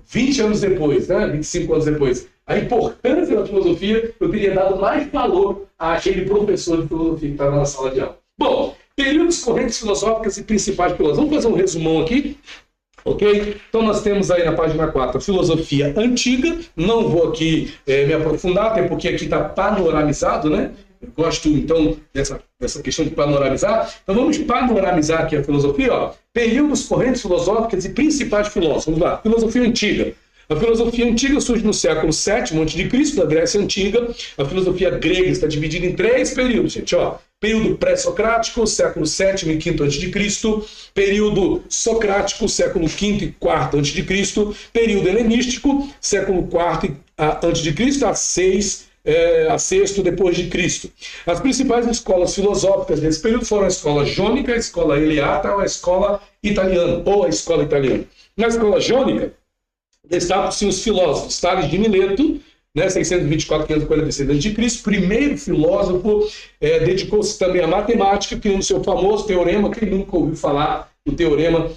20 anos depois, né? 25 anos depois, a importância da filosofia, eu teria dado mais valor àquele professor de filosofia que estava na sala de aula. Bom, períodos, correntes filosóficas e principais filósofos. Vamos fazer um resumão aqui, ok? Então nós temos aí na página 4 a filosofia antiga. Não vou aqui me aprofundar, até porque aqui está panoramizado, né? Eu gosto, então, dessa questão de panoramizar. Então, vamos panoramizar aqui a filosofia. Ó. Períodos, correntes filosóficas e principais filósofos. Vamos lá. Filosofia antiga. A filosofia antiga surge no século VII a.C., da Grécia Antiga. A filosofia grega está dividida em 3 períodos, gente. Ó. Período pré-socrático, século VII e V a.C. Período socrático, século V e IV a.C. Período helenístico, século IV a.C. a sexto depois de Cristo. As principais escolas filosóficas desse período foram a escola jônica, a escola eleata ou a escola italiana, Na escola jônica, destacam-se os filósofos Tales de Mileto, né, 624-546 a.C., primeiro filósofo, dedicou-se também à matemática, criando seu famoso teorema, quem nunca ouviu falar do teorema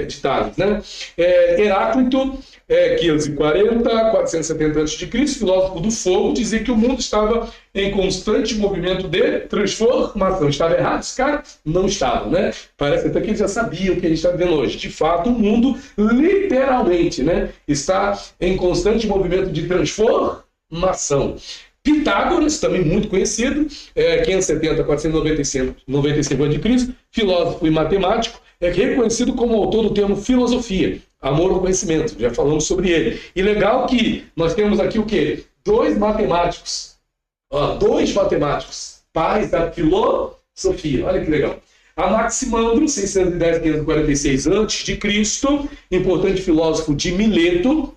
de Tales, né? Heráclito, 540-470 a.C., filósofo do fogo, dizia que o mundo estava em constante movimento de transformação. Estava errado esse cara? Não estava, né? Parece até que eles já sabiam o que a gente está vivendo hoje. De fato, o mundo, literalmente, né, está em constante movimento de transformação. Pitágoras, também muito conhecido, 570-495 a.C., filósofo e matemático, é reconhecido como autor do termo filosofia, amor ao conhecimento, já falamos sobre ele. E legal que nós temos aqui o quê? 2 matemáticos, pais da filosofia, olha que legal. Anaximandro, 610-546 a.C., importante filósofo de Mileto.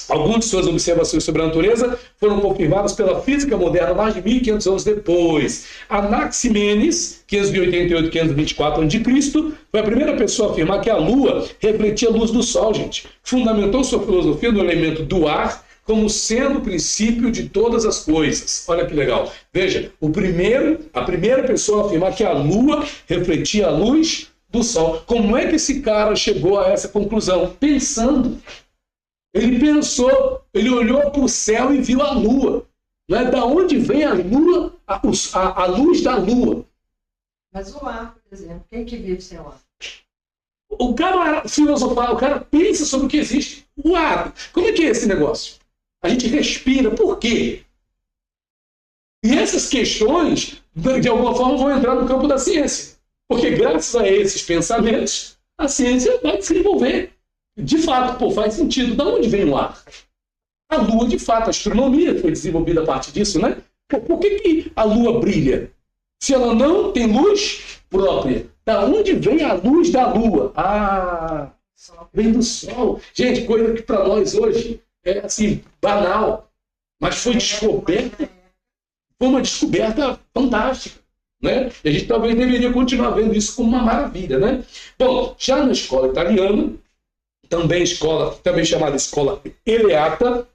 Algumas de suas observações sobre a natureza foram confirmadas pela física moderna mais de 1.500 anos depois. Anaximenes, 588-524 a.C., foi a primeira pessoa a afirmar que a Lua refletia a luz do Sol, gente. Fundamentou sua filosofia no elemento do ar como sendo o princípio de todas as coisas. Olha que legal. Veja, a primeira pessoa a afirmar que a Lua refletia a luz do Sol. Como é que esse cara chegou a essa conclusão? Pensando. Ele pensou, ele olhou para o céu e viu a lua. Né? Da onde vem a lua, a luz da lua? Mas o ar, por exemplo, quem que vive sem o ar? O cara filosofar, o cara pensa sobre o que existe. O ar, como é que é esse negócio? A gente respira, por quê? E essas questões, de alguma forma, vão entrar no campo da ciência. Porque graças a esses pensamentos, a ciência vai se desenvolver. De fato, faz sentido. Da onde vem o ar? A Lua, de fato, a astronomia foi desenvolvida a partir disso, né? Por que a Lua brilha? Se ela não tem luz própria, da onde vem a luz da Lua? Vem do Sol. Gente, coisa que para nós hoje é assim, banal, mas foi descoberta, foi uma descoberta fantástica. Né? E a gente talvez deveria continuar vendo isso como uma maravilha, né? Bom, já na escola italiana, também chamada escola eleata,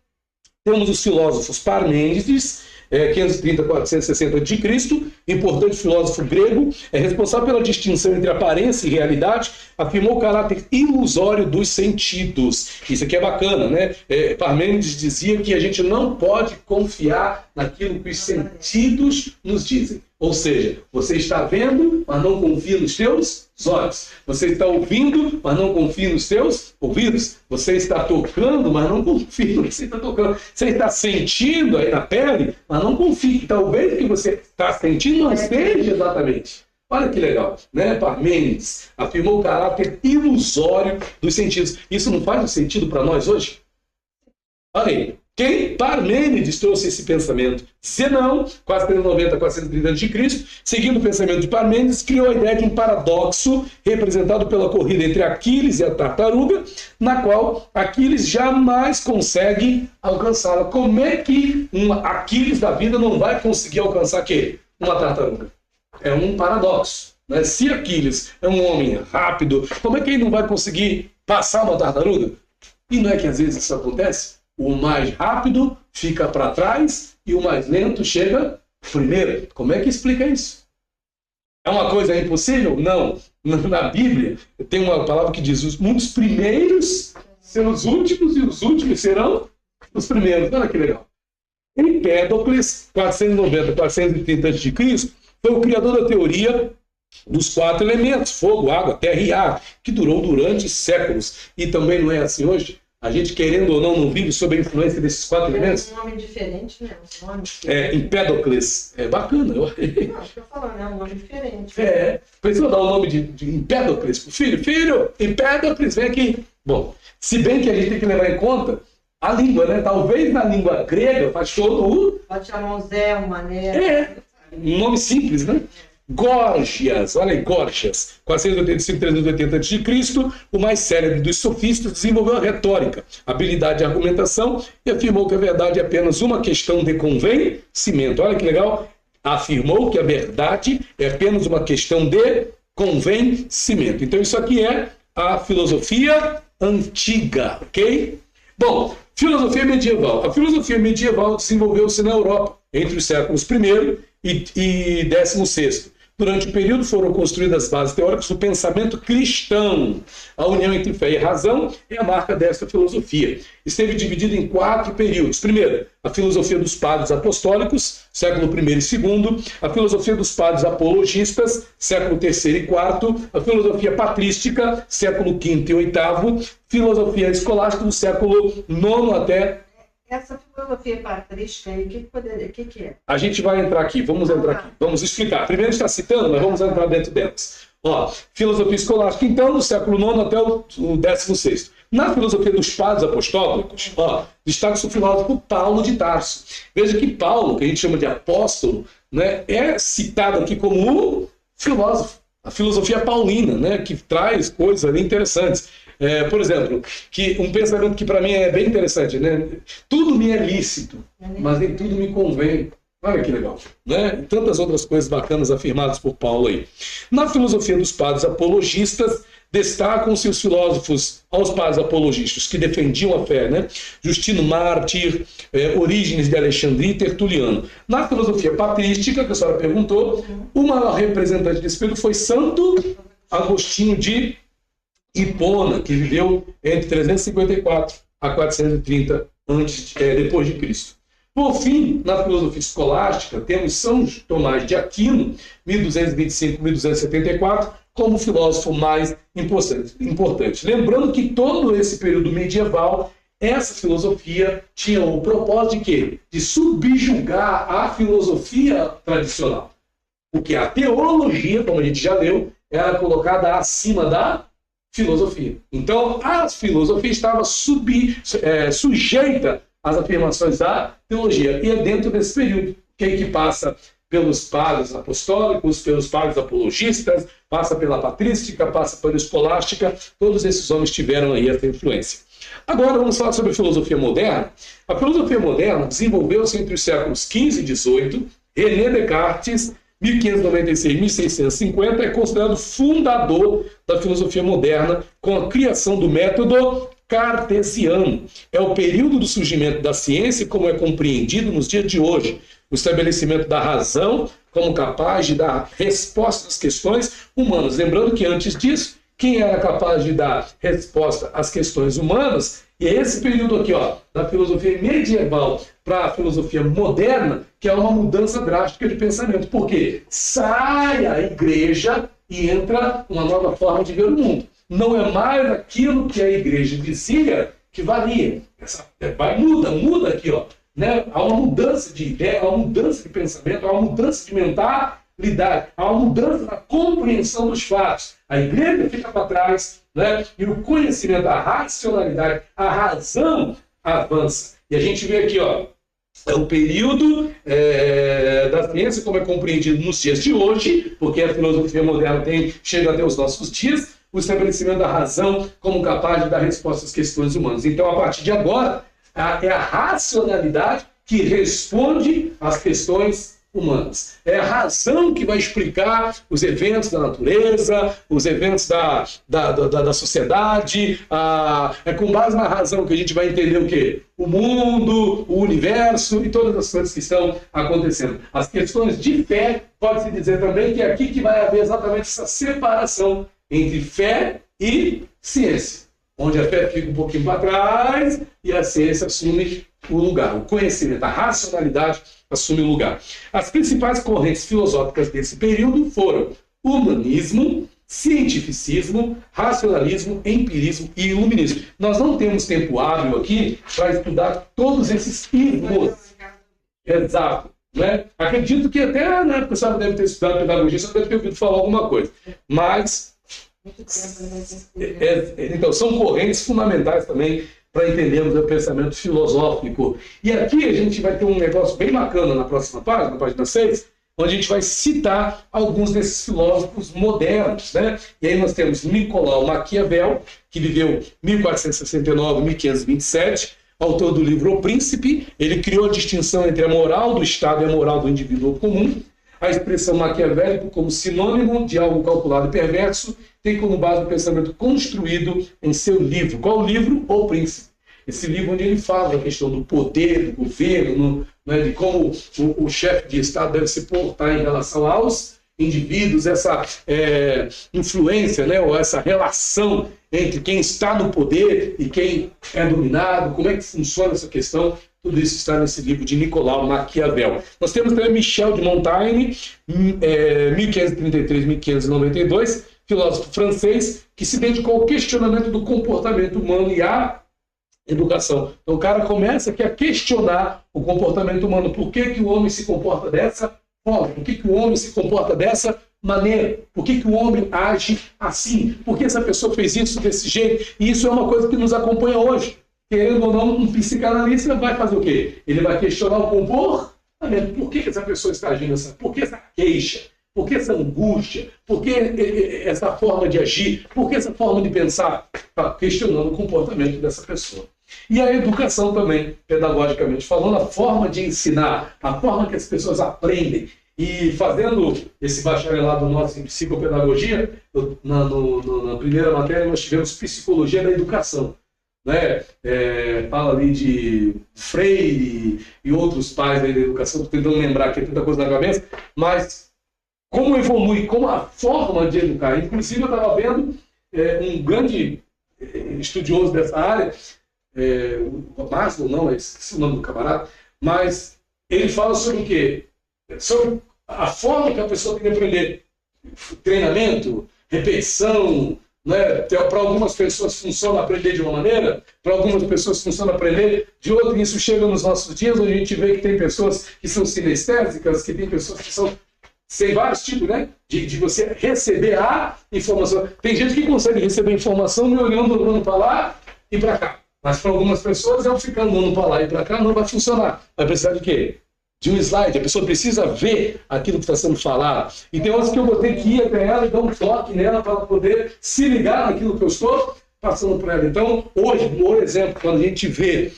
temos os filósofos Parmênides, 530-460 a.C., importante filósofo grego, é responsável pela distinção entre aparência e realidade, afirmou o caráter ilusório dos sentidos. Isso aqui é bacana, né? Parmênides dizia que a gente não pode confiar naquilo que os sentidos nos dizem. Ou seja, você está vendo, mas não confia nos seus olhos. Você está ouvindo, mas não confia nos seus ouvidos. Você está tocando, mas não confia no que você está tocando. Você está sentindo aí na pele, mas não confia. Talvez o que você está sentindo não esteja exatamente. Olha que legal, né? Parmênides afirmou o caráter ilusório dos sentidos. Isso não faz sentido para nós hoje? Olha aí. Quem? Parmênides trouxe esse pensamento. Zenão, 490-430 a.C., seguindo o pensamento de Parmênides, criou a ideia de um paradoxo representado pela corrida entre Aquiles e a tartaruga, na qual Aquiles jamais consegue alcançá-la. Como é que um Aquiles da vida não vai conseguir alcançar quê? Uma tartaruga? É um paradoxo. Né? Se Aquiles é um homem rápido, como é que ele não vai conseguir passar uma tartaruga? E não é que às vezes isso acontece? O mais rápido fica para trás e o mais lento chega primeiro. Como é que explica isso? É uma coisa impossível? Não. Na Bíblia tem uma palavra que diz: muitos primeiros serão os últimos e os últimos serão os primeiros. Olha que legal. Empédocles, 490-430 a.C., foi o criador da teoria dos 4 elementos, fogo, água, terra e ar, que durou durante séculos. E também não é assim hoje? A gente, querendo ou não vive sob a influência desses 4 elementos? É um nome diferente, né? Um nome Empédocles. É bacana. Não, estou falando, é um nome diferente. Precisa dar o nome de Empédocles pro filho. Filho, Empédocles, vem aqui. Bom, se bem que a gente tem que levar em conta a língua, né? Talvez na língua grega faz todo o... Pode chamar um Zé, um Mané. Um nome simples, né? Górgias, olha aí, Górgias, 485-380 a.C., o mais célebre dos sofistas, desenvolveu a retórica, habilidade de argumentação e afirmou que a verdade é apenas uma questão de convencimento. Olha que legal, afirmou que a verdade é apenas uma questão de convencimento. Então isso aqui é a filosofia antiga, ok? Bom, filosofia medieval. A filosofia medieval desenvolveu-se na Europa entre os séculos I e XVI. Durante o período foram construídas as bases teóricas do pensamento cristão. A união entre fé e razão é a marca desta filosofia. Esteve dividida em 4 períodos. Primeiro, a filosofia dos padres apostólicos, século I e II. A filosofia dos padres apologistas, século III e IV. A filosofia patrística, século V e VIII. Filosofia escolástica do século IX até... Essa filosofia patrística aí, o que é? A gente vai entrar aqui, vamos entrar aqui, vamos explicar. Primeiro está citando, mas vamos entrar dentro delas. Ó, filosofia escolástica, então, do século IX até o XVI. Na filosofia dos padres apostólicos, destaca-se o filósofo Paulo de Tarso. Veja que Paulo, que a gente chama de apóstolo, né, é citado aqui como um filósofo. A filosofia paulina, né, que traz coisas ali interessantes. Por exemplo, que um pensamento que para mim é bem interessante, né? Tudo me é lícito, mas nem tudo me convém. Olha que legal, né? E tantas outras coisas bacanas afirmadas por Paulo aí. Na filosofia dos padres apologistas, destacam-se os filósofos aos padres apologistas que defendiam a fé, né? Justino Mártir, Orígenes de Alexandria e Tertuliano. Na filosofia patrística, que a senhora perguntou, o maior representante desse período foi Santo Agostinho de Hipona, que viveu entre 354 a 430 depois de Cristo. Por fim, na filosofia escolástica, temos São Tomás de Aquino, 1225-1274, como filósofo mais importante. Lembrando que todo esse período medieval, essa filosofia tinha o propósito de quê? De subjugar a filosofia tradicional. Porque a teologia, como a gente já leu, era colocada acima da filosofia. Então, a filosofia estava sujeita às afirmações da teologia. E é dentro desse período que passa pelos padres apostólicos, pelos padres apologistas, passa pela patrística, passa pela escolástica. Todos esses homens tiveram aí essa influência. Agora vamos falar sobre a filosofia moderna. A filosofia moderna desenvolveu-se entre os séculos XV e XVIII. René Descartes, 1596-1650, é considerado fundador da filosofia moderna com a criação do método cartesiano. É o período do surgimento da ciência como é compreendido nos dias de hoje. O estabelecimento da razão como capaz de dar resposta às questões humanas. Lembrando que antes disso, quem era capaz de dar resposta às questões humanas? E é esse período aqui, da filosofia medieval para a filosofia moderna, que é uma mudança drástica de pensamento. Por quê? Sai a igreja e entra uma nova forma de ver o mundo. Não é mais aquilo que a igreja dizia que valia. Muda aqui, né? Há uma mudança de ideia, há uma mudança de pensamento, há uma mudança de mentalidade, há uma mudança na compreensão dos fatos. A igreja fica para trás, né? E o conhecimento, a racionalidade, a razão avança. E a gente vê aqui, é o período da ciência como é compreendido nos dias de hoje, porque a filosofia moderna chega até os nossos dias, o estabelecimento da razão como capaz de dar resposta às questões humanas. Então, a partir de agora, é a racionalidade que responde às questões humanas. É a razão que vai explicar os eventos da natureza, os eventos da sociedade. É com base na razão que a gente vai entender o quê? O mundo, o universo e todas as coisas que estão acontecendo. As questões de fé, pode-se dizer também que é aqui que vai haver exatamente essa separação entre fé e ciência. onde a fé fica um pouquinho para trás e a ciência assume o lugar. O conhecimento, a racionalidade assume o lugar. As principais correntes filosóficas desse período foram humanismo, cientificismo, racionalismo, empirismo e iluminismo. Nós não temos tempo hábil aqui para estudar todos esses ismos. Exato. Né? Acredito que até na época você deve ter estudado pedagogia, você deve ter ouvido falar alguma coisa. Mas, então, são correntes fundamentais também para entendermos o pensamento filosófico. E aqui a gente vai ter um negócio bem bacana na próxima página, na página 6, onde a gente vai citar alguns desses filósofos modernos, né? E aí nós temos Nicolau Maquiavel, que viveu 1469 a 1527, autor do livro O Príncipe. Ele criou a distinção entre a moral do Estado e a moral do indivíduo comum. A expressão maquiavélico, como sinônimo de algo calculado e perverso, tem como base o pensamento construído em seu livro. Qual o livro? O Príncipe. Esse livro onde ele fala da questão do poder, do governo, né, de como o chefe de Estado deve se portar em relação aos indivíduos, essa influência, né, ou essa relação entre quem está no poder e quem é dominado, como é que funciona essa questão. Tudo isso está nesse livro de Nicolau Maquiavel. Nós temos também Michel de Montaigne, 1533-1592, filósofo francês, que se dedicou ao questionamento do comportamento humano e à educação. Então o cara começa aqui a questionar o comportamento humano. Por que que o homem se comporta dessa forma? Por que que o homem se comporta dessa maneira? Por que que o homem age assim? Por que essa pessoa fez isso desse jeito? E isso é uma coisa que nos acompanha hoje. Querendo ou não, um psicanalista vai fazer o quê? Ele vai questionar o comportamento. Por que que essa pessoa está agindo assim? Por que essa queixa? Por que essa angústia? Por que essa forma de agir? Por que essa forma de pensar? Está questionando o comportamento dessa pessoa. E a educação também, pedagogicamente falando, a forma de ensinar, a forma que as pessoas aprendem. E fazendo esse bacharelado nosso em psicopedagogia, na primeira matéria nós tivemos psicologia da educação. Né? Fala ali de Freire e outros pais aí da educação, estou tentando lembrar aqui tanta coisa na cabeça, mas como evolui, como a forma de educar. Inclusive eu estava vendo um grande estudioso dessa área, o Maslow, não, esqueci o nome do camarada, mas ele fala sobre o quê? Sobre a forma que a pessoa tem de aprender. Treinamento, repetição, né? Para algumas pessoas funciona aprender de uma maneira, para algumas pessoas funciona aprender de outra, e isso chega nos nossos dias, onde a gente vê que tem pessoas que são sinestésicas, que tem pessoas que são... Tem vários tipos, né? De você receber a informação. Tem gente que consegue receber informação me olhando, andando para lá e para cá. Mas para algumas pessoas, eu ficar andando para lá e para cá não vai funcionar. Vai precisar de quê? De um slide. A pessoa precisa ver aquilo que está sendo falado. E tem horas que eu vou ter que ir até ela e dar um toque nela para ela poder se ligar naquilo que eu estou passando para ela. Então, hoje, por exemplo, quando a gente vê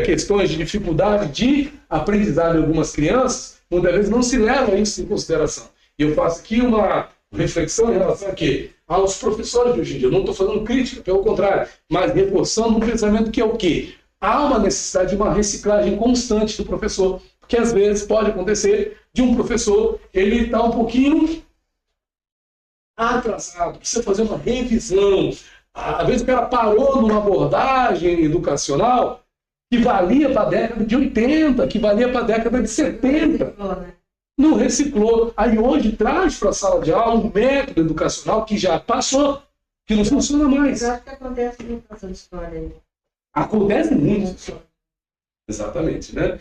questões de dificuldade de aprendizado em algumas crianças, muitas vezes não se leva isso em consideração. E eu faço aqui uma reflexão em relação a quê? Aos professores de hoje em dia. Eu não estou fazendo crítica, pelo contrário, mas reforçando um pensamento que é o quê? Há uma necessidade de uma reciclagem constante do professor, porque às vezes pode acontecer de um professor, ele está um pouquinho atrasado, precisa fazer uma revisão. Às vezes o cara parou numa abordagem educacional que valia para a década de 80, que valia para a década de 70. Não reciclou. Aí hoje traz para a sala de aula um método educacional que já passou, que não funciona mais. Eu acho que acontece muito essa história aí. Acontece muito. Exatamente, né?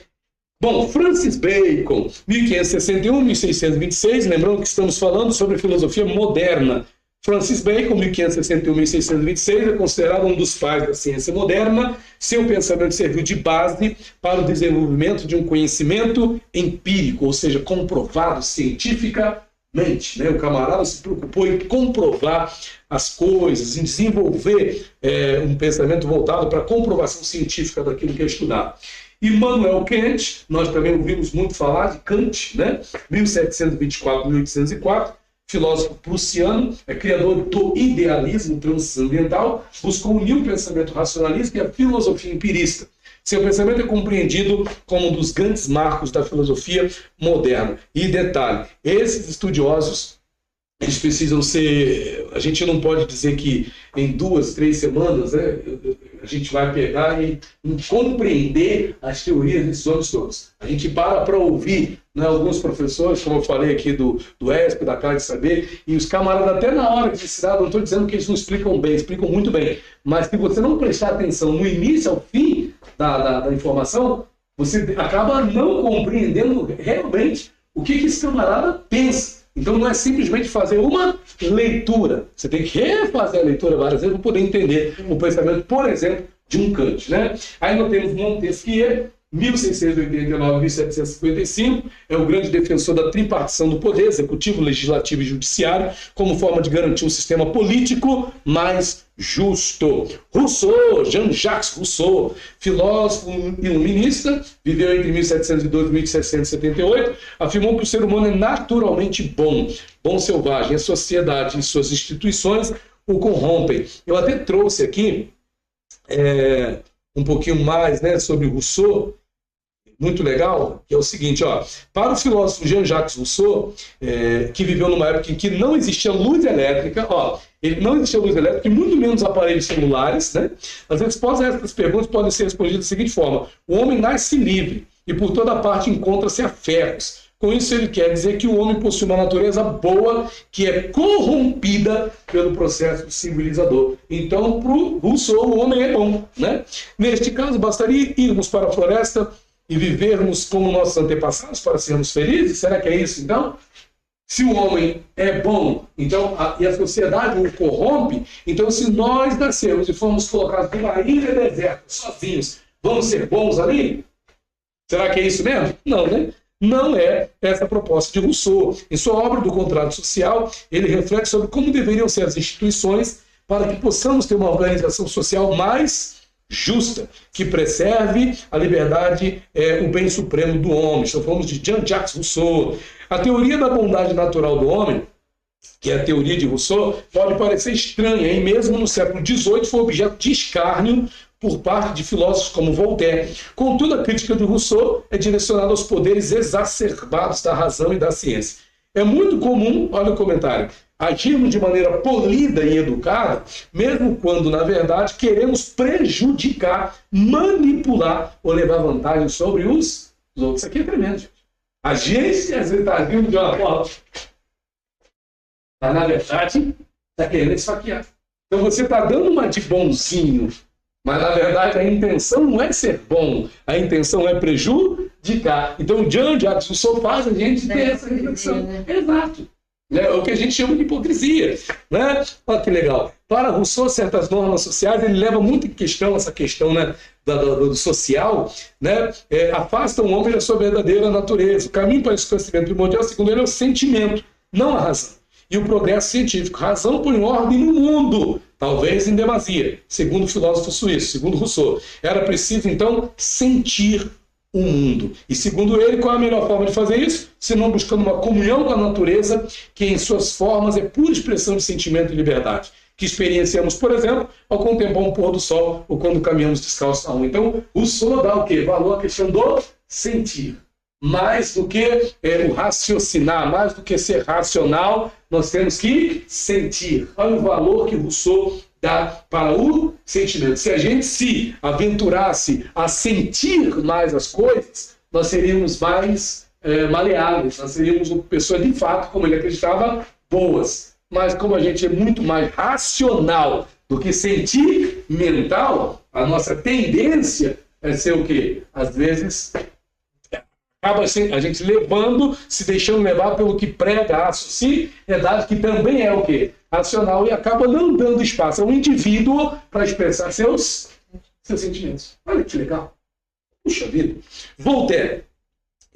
Bom, Francis Bacon, 1561-1626, lembrando que estamos falando sobre filosofia moderna. Francis Bacon, 1561-1626, é considerado um dos pais da ciência moderna. Seu pensamento serviu de base para o desenvolvimento de um conhecimento empírico, ou seja, comprovado cientificamente. Né? O camarada se preocupou em comprovar as coisas, em desenvolver um pensamento voltado para a comprovação científica daquilo que é estudado. Immanuel Kant, nós também ouvimos muito falar de Kant, né? 1724-1804, filósofo prussiano, criador do idealismo transcendental, buscou unir o pensamento racionalista e a filosofia empirista. Seu pensamento é compreendido como um dos grandes marcos da filosofia moderna. E detalhe, esses estudiosos eles precisam ser... A gente não pode dizer que em 2, 3 semanas, né, a gente vai pegar e compreender as teorias desses homens todos. A gente para ouvir, né, alguns professores, como eu falei aqui do ESP, da Casa de Saber, e os camaradas até na hora de ensinar, não estou dizendo que eles não explicam bem, explicam muito bem, mas se você não prestar atenção no início ao fim da informação, você acaba não compreendendo realmente o que esse camarada pensa. Então não é simplesmente fazer uma leitura. Você tem que refazer a leitura várias vezes para poder entender o pensamento, por exemplo, de um Kant, né? Aí nós temos Montesquieu, 1689-1755, é o grande defensor da tripartição do poder, executivo, legislativo e judiciário, como forma de garantir um sistema político mais justo. Rousseau, Jean-Jacques Rousseau, filósofo e iluminista, viveu entre 1702 e 1778, afirmou que o ser humano é naturalmente bom selvagem, a sociedade e suas instituições o corrompem. Eu até trouxe aqui um pouquinho mais, né, sobre Rousseau, muito legal, que é o seguinte, ó, para o filósofo Jean-Jacques Rousseau, que viveu numa época em que não existia luz elétrica, ele não existia luz elétrica e muito menos aparelhos celulares, né? As respostas a essas perguntas podem ser respondidas da seguinte forma: o homem nasce livre e por toda parte encontra-se a ferros. Com isso ele quer dizer que o homem possui uma natureza boa que é corrompida pelo processo civilizador. Então, para o Rousseau, o homem é bom, né? Neste caso, bastaria irmos para a floresta e vivermos como nossos antepassados para sermos felizes? Será que é isso, então? Se o homem é bom, então, e a sociedade o corrompe, então se nós nascermos e formos colocados numa ilha deserta, sozinhos, vamos ser bons ali? Será que é isso mesmo? Não, né? Não é essa a proposta de Rousseau. Em sua obra do Contrato Social, ele reflete sobre como deveriam ser as instituições para que possamos ter uma organização social mais justa, que preserve a liberdade, o bem supremo do homem. Então, falamos de Jean-Jacques Rousseau. A teoria da bondade natural do homem, que é a teoria de Rousseau, pode parecer estranha, e mesmo no século XVIII foi objeto de escárnio por parte de filósofos como Voltaire. Contudo, a crítica de Rousseau é direcionada aos poderes exacerbados da razão e da ciência. É muito comum, olha o comentário, agirmos de maneira polida e educada, mesmo quando, na verdade, queremos prejudicar, manipular ou levar vantagem sobre os outros. Isso aqui é tremendo, gente. A gente, às vezes, está agindo de uma forma, mas, na verdade, está querendo esfaquear. Então, você está dando uma de bonzinho, mas, na verdade, a intenção não é ser bom, a intenção é prejudicar. Então, o Jean-Jacques Rousseau faz a gente ter essa reflexão. Né? Exato. É o que a gente chama de hipocrisia. Né? Olha que legal. Para Rousseau, certas normas sociais, ele leva muito em questão essa questão, né, do social, né, afastam o homem da sua verdadeira natureza. O caminho para esse conhecimento primordial, segundo ele, é o sentimento, não a razão. E o progresso científico. Razão põe ordem no mundo, talvez em demasia, segundo o filósofo suíço, segundo Rousseau. Era preciso, então, sentir o mundo. E, segundo ele, qual é a melhor forma de fazer isso? Senão buscando uma comunhão com a natureza, que em suas formas é pura expressão de sentimento e liberdade, que experienciamos, por exemplo, ao contemplar um pôr do sol ou quando caminhamos descalços na rua. Então, Rousseau dá o quê? Valor à questão do sentir. Mais do que o raciocinar, mais do que ser racional, nós temos que sentir. Olha o valor que Rousseau dá para o sentimento. Se a gente se aventurasse a sentir mais as coisas, nós seríamos mais maleáveis, nós seríamos pessoas de fato, como ele acreditava, boas. Mas como a gente é muito mais racional do que sentimental, a nossa tendência é ser o quê? Às vezes acaba a gente levando, se deixando levar pelo que prega a sociedade, que também é o quê? Racional, e acaba não dando espaço ao indivíduo para expressar seus sentimentos. Olha que legal. Puxa vida. Voltaire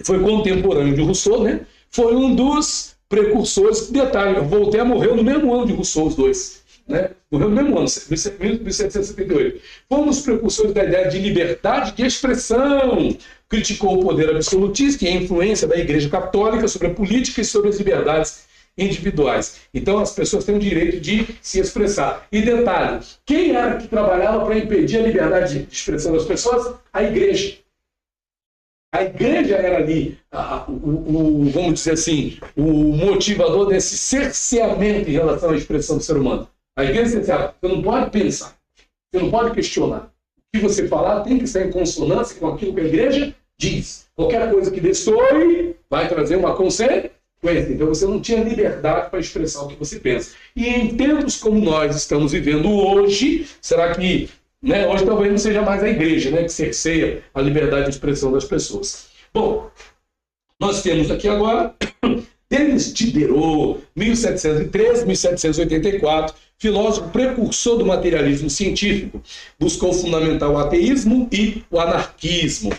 foi contemporâneo de Rousseau, né? Foi um dos precursores. Detalhe, Voltaire morreu no mesmo ano de Rousseau, os dois. Né? Morreu no mesmo ano, 1778. Foi um dos precursores da ideia de liberdade de expressão. Criticou o poder absolutista e a influência da Igreja Católica sobre a política e sobre as liberdades individuais. Então as pessoas têm o direito de se expressar. E detalhe, quem era que trabalhava para impedir a liberdade de expressão das pessoas? A Igreja. A igreja era ali, vamos dizer assim, o motivador desse cerceamento em relação à expressão do ser humano. A igreja cerceava. Você não pode pensar, você não pode questionar. O que você falar tem que estar em consonância com aquilo que a igreja diz. Qualquer coisa que destoe vai trazer uma consequência. Então você não tinha liberdade para expressar o que você pensa. E em tempos como nós estamos vivendo hoje, será que hoje talvez não seja mais a igreja que cerceia a liberdade de expressão das pessoas? Bom, nós temos aqui agora Denis Diderot, 1713-1784, filósofo precursor do materialismo científico, buscou fundamentar o ateísmo e o anarquismo.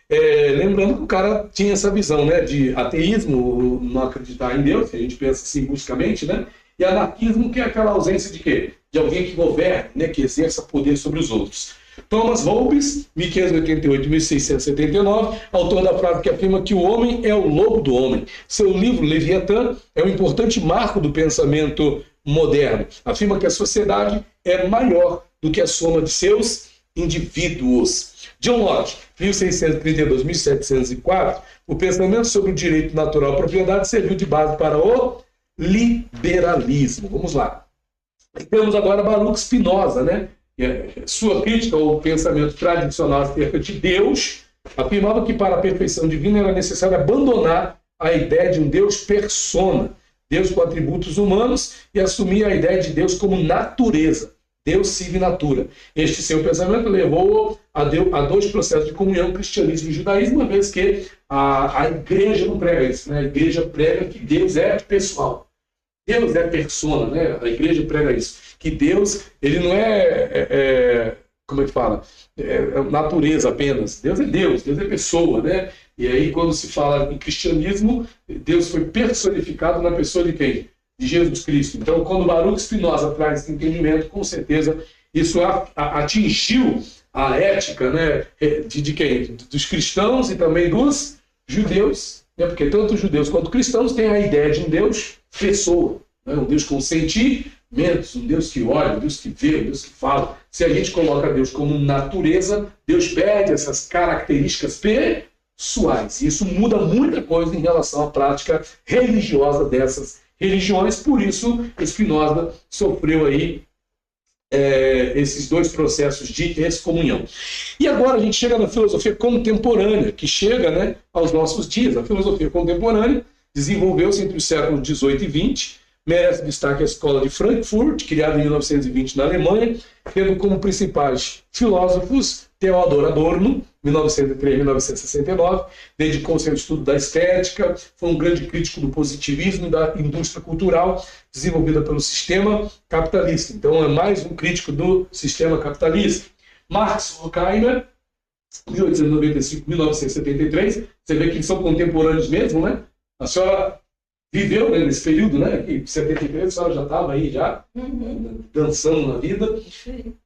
Lembrando que o cara tinha essa visão de ateísmo, não acreditar em Deus, que a gente pensa assim bruscamente, e anarquismo, que é aquela ausência de quê? De alguém que governe, que exerça poder sobre os outros. Thomas Hobbes, 1588-1679, autor da frase que afirma que o homem é o lobo do homem. Seu livro, Leviatã, é um importante marco do pensamento moderno. Afirma que a sociedade é maior do que a soma de seus indivíduos. John Locke, 1632-1704, o pensamento sobre o direito natural à propriedade serviu de base para o liberalismo. Vamos lá. E temos agora Baruch Spinoza, Sua crítica ao pensamento tradicional acerca de Deus afirmava que para a perfeição divina era necessário abandonar a ideia de um Deus persona, Deus com atributos humanos, e assumir a ideia de Deus como natureza, Deus sive natura. Este seu pensamento levou a dois processos de comunhão, cristianismo e judaísmo, uma vez que a igreja não prega isso. A igreja prega que Deus é pessoal. Deus é persona, A igreja prega isso. Que Deus, ele não como é que fala? É natureza apenas. Deus é pessoa, E aí, quando se fala em cristianismo, Deus foi personificado na pessoa de quem? De Jesus Cristo. Então, quando Baruch Spinoza traz esse entendimento, com certeza isso atingiu a ética, de quem? Dos cristãos e também dos judeus, porque tanto os judeus quanto os cristãos têm a ideia de um Deus pessoa, um Deus com sentimentos, um Deus que olha, um Deus que vê, um Deus que fala. Se a gente coloca Deus como natureza, Deus perde essas características pessoais. E isso muda muita coisa em relação à prática religiosa dessas religiões. Por isso, Spinoza sofreu aí esses dois processos de excomunhão. E agora a gente chega na filosofia contemporânea, que chega aos nossos dias. A filosofia contemporânea desenvolveu-se entre os séculos XVIII e XX, merece destaque a Escola de Frankfurt, criada em 1920 na Alemanha, tendo como principais filósofos Theodor Adorno, 1903-1969, dedicou-se ao estudo da estética, foi um grande crítico do positivismo e da indústria cultural desenvolvida pelo sistema capitalista. Então é mais um crítico do sistema capitalista. Max Horkheimer, 1895-1973, você vê que são contemporâneos mesmo, A senhora viveu nesse período, que em 73 a senhora já estava aí, dançando na vida.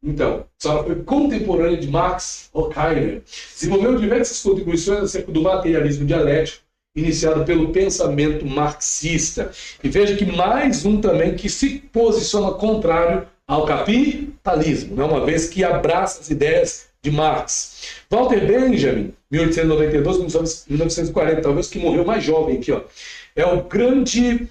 Então, a senhora foi contemporânea de Max Horkheimer. Desenvolveu diversas contribuições acerca do materialismo dialético, iniciado pelo pensamento marxista. E veja que mais um também que se posiciona contrário ao capitalismo, uma vez que abraça as ideias de Marx. Walter Benjamin, 1892-1940, talvez que morreu mais jovem aqui, é o grande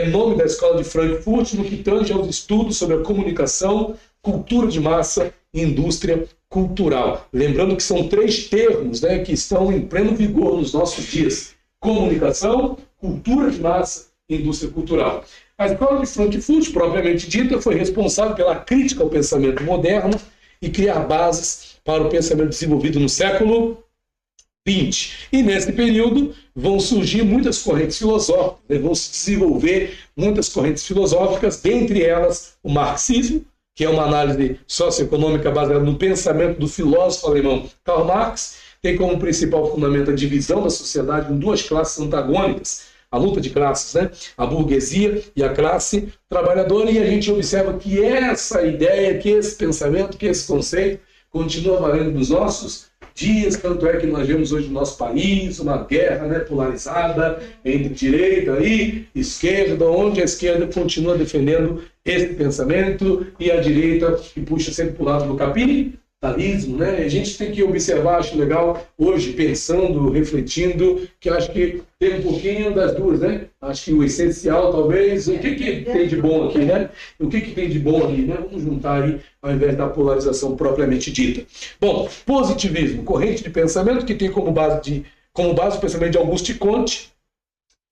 nome da Escola de Frankfurt no que tange aos estudos sobre a comunicação, cultura de massa e indústria cultural. Lembrando que são três termos que estão em pleno vigor nos nossos dias: comunicação, cultura de massa e indústria cultural. A Escola de Frankfurt, propriamente dita, foi responsável pela crítica ao pensamento moderno e criar bases para o pensamento desenvolvido no século XX. E nesse período vão surgir muitas correntes filosóficas, vão se desenvolver muitas correntes filosóficas, dentre elas o marxismo, que é uma análise socioeconômica baseada no pensamento do filósofo alemão Karl Marx, tem como principal fundamento a divisão da sociedade em duas classes antagônicas, a luta de classes, a burguesia e a classe trabalhadora, e a gente observa que essa ideia, que esse pensamento, que esse conceito continua valendo nos nossos dias, tanto é que nós vemos hoje no nosso país uma guerra polarizada entre direita e esquerda, onde a esquerda continua defendendo esse pensamento e a direita que puxa sempre para o lado do capitalismo, fundamentalismo, né? A gente tem que observar, acho legal, hoje, pensando, refletindo, que acho que tem um pouquinho das duas, né? Acho que o essencial, talvez, o que tem de bom aqui, né? O que tem de bom ali, né? Vamos juntar aí, ao invés da polarização propriamente dita. Bom, positivismo, corrente de pensamento que tem como base o pensamento de Auguste Comte,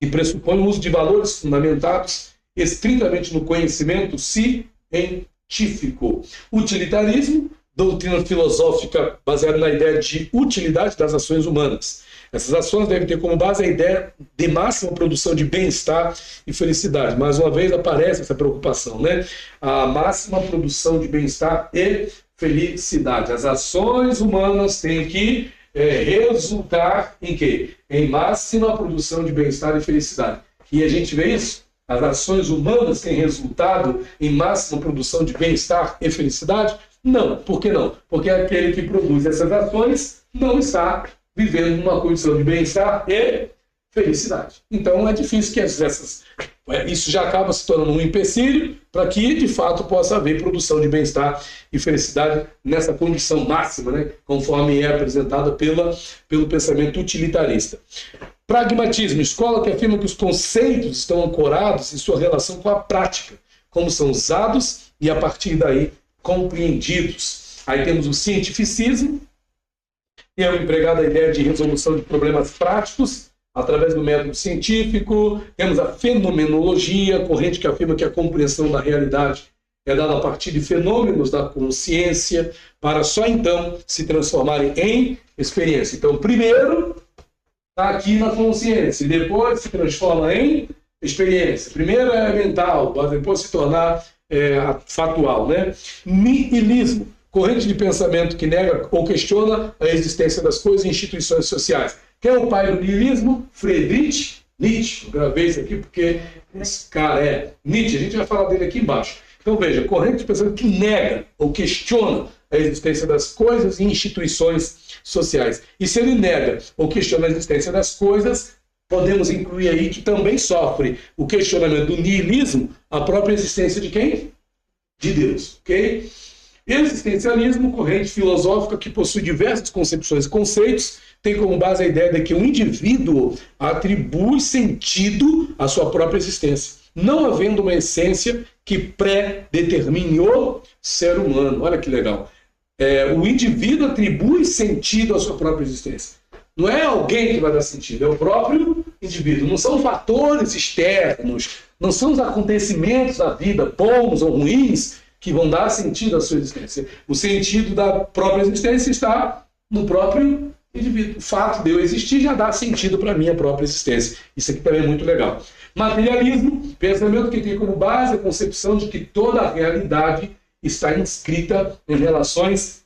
que pressupõe o uso de valores fundamentados estritamente no conhecimento científico. Utilitarismo, doutrina filosófica baseada na ideia de utilidade das ações humanas. Essas ações devem ter como base a ideia de máxima produção de bem-estar e felicidade. Mais uma vez aparece essa preocupação, né? A máxima produção de bem-estar e felicidade. As ações humanas têm que resultar em quê? Em máxima produção de bem-estar e felicidade. E a gente vê isso? As ações humanas têm resultado em máxima produção de bem-estar e felicidade? Não. Por que não? Porque aquele que produz essas ações não está vivendo numa condição de bem-estar e felicidade. Então é difícil que isso já acaba se tornando um empecilho para que, de fato, possa haver produção de bem-estar e felicidade nessa condição máxima, né? Conforme é apresentada pelo pensamento utilitarista. Pragmatismo, escola que afirma que os conceitos estão ancorados em sua relação com a prática, como são usados e, a partir daí, compreendidos. Aí temos o cientificismo, que é o empregado a ideia de resolução de problemas práticos através do método científico. Temos a fenomenologia, corrente que afirma que a compreensão da realidade é dada a partir de fenômenos da consciência, para só então se transformarem em experiência. Então, primeiro está aqui na consciência, e depois se transforma em experiência. Primeiro é mental, para depois se tornar fatual, né? Nihilismo, corrente de pensamento que nega ou questiona a existência das coisas e instituições sociais. Quem é o pai do nihilismo? Friedrich Nietzsche. Eu gravei isso aqui porque esse cara é Nietzsche. A gente vai falar dele aqui embaixo. Então veja, corrente de pensamento que nega ou questiona a existência das coisas e instituições sociais. E se ele nega ou questiona a existência das coisas, podemos incluir aí que também sofre o questionamento do nihilismo, a própria existência de quem? De Deus, ok? Existencialismo, corrente filosófica que possui diversas concepções e conceitos, tem como base a ideia de que o indivíduo atribui sentido à sua própria existência, não havendo uma essência que pré-determine o ser humano. Olha que legal. O indivíduo atribui sentido à sua própria existência. Não é alguém que vai dar sentido, é o próprio indivíduo. Não são fatores externos, não são os acontecimentos da vida, bons ou ruins, que vão dar sentido à sua existência. O sentido da própria existência está no próprio indivíduo. O fato de eu existir já dá sentido para a minha própria existência. Isso aqui também é muito legal. Materialismo, pensamento que tem como base a concepção de que toda a realidade está inscrita em relações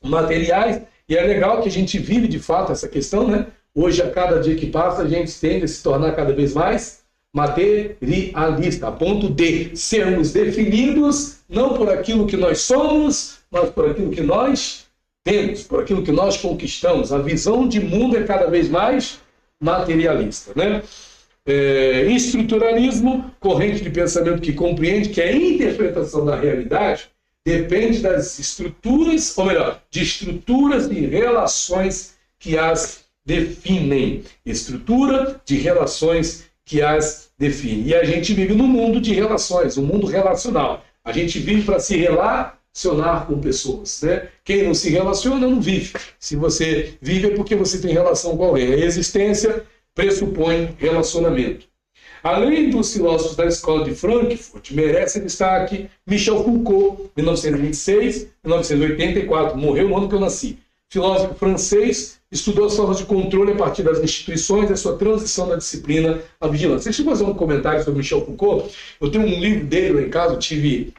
materiais. E é legal que a gente vive de fato essa questão, né? Hoje, a cada dia que passa, a gente tende a se tornar cada vez mais materialista, a ponto de sermos definidos não por aquilo que nós somos, mas por aquilo que nós temos, por aquilo que nós conquistamos. A visão de mundo é cada vez mais materialista, né? Estruturalismo, corrente de pensamento que compreende que a interpretação da realidade depende das estruturas, ou melhor, de estruturas e relações que as definem. Estrutura de relações que as definem. E a gente vive num mundo de relações, um mundo relacional. A gente vive para se relacionar com pessoas, né? Quem não se relaciona não vive. Se você vive é porque você tem relação com alguém. A existência pressupõe relacionamento. Além dos filósofos da escola de Frankfurt, merece destaque Michel Foucault, 1926-1984, morreu no ano que eu nasci. Filósofo francês, estudou as formas de controle a partir das instituições e a sua transição da disciplina à vigilância. Deixa eu fazer um comentário sobre Michel Foucault. Eu tenho um livro dele lá em casa, eu tive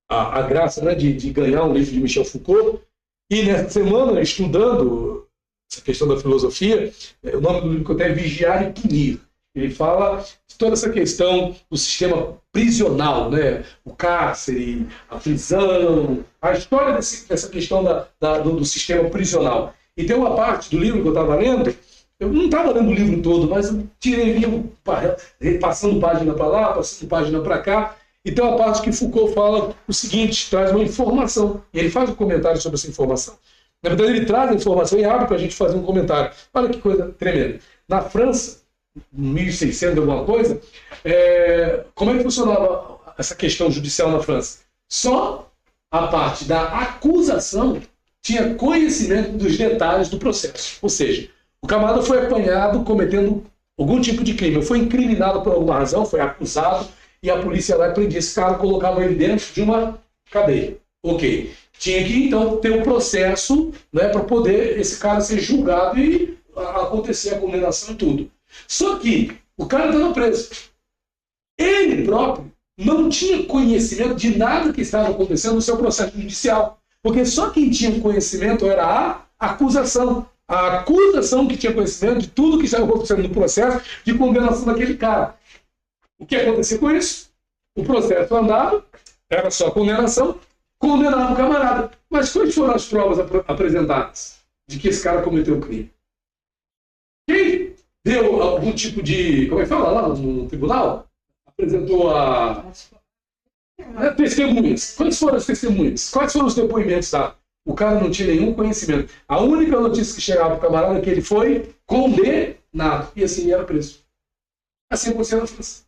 a graça, né, de ganhar um livro de Michel Foucault, e nessa semana, estudando essa questão da filosofia, o nome do livro que eu tenho é Vigiar e Punir. Ele fala de toda essa questão do sistema prisional, né? O cárcere, a prisão, a história dessa questão do sistema prisional. E tem uma parte do livro que eu estava lendo, eu não estava lendo o livro todo, mas eu tirei livro, passando página para lá, passando página para cá, e tem uma parte que Foucault fala o seguinte, traz uma informação, e ele faz um comentário sobre essa informação. Na verdade, ele traz a informação e abre para a gente fazer um comentário. Olha que coisa tremenda. Na França, 1600 alguma coisa, como é que funcionava essa questão judicial na França? Só a parte da acusação tinha conhecimento dos detalhes do processo. Ou seja, o camarada foi apanhado cometendo algum tipo de crime, foi incriminado por alguma razão, foi acusado, e a polícia lá prendia esse cara, colocava ele dentro de uma cadeia. Ok. Tinha que, então, ter um processo, né, para poder esse cara ser julgado e acontecer a condenação e tudo. Só que o cara estava preso. Ele próprio não tinha conhecimento de nada que estava acontecendo no seu processo judicial. Porque só quem tinha conhecimento era a acusação. A acusação que tinha conhecimento de tudo que estava acontecendo no processo de condenação daquele cara. O que acontecia com isso? O processo andava, era só condenação, condenava o camarada. Mas quais foram as provas apresentadas de que esse cara cometeu o crime? Quem deu algum tipo de... Como é que fala lá no tribunal? Apresentou testemunhas. Quais foram as testemunhas? Quais foram os depoimentos dados? O cara não tinha nenhum conhecimento. A única notícia que chegava para o camarada é que ele foi condenado. E assim ele era preso. Assim aconteceu na França.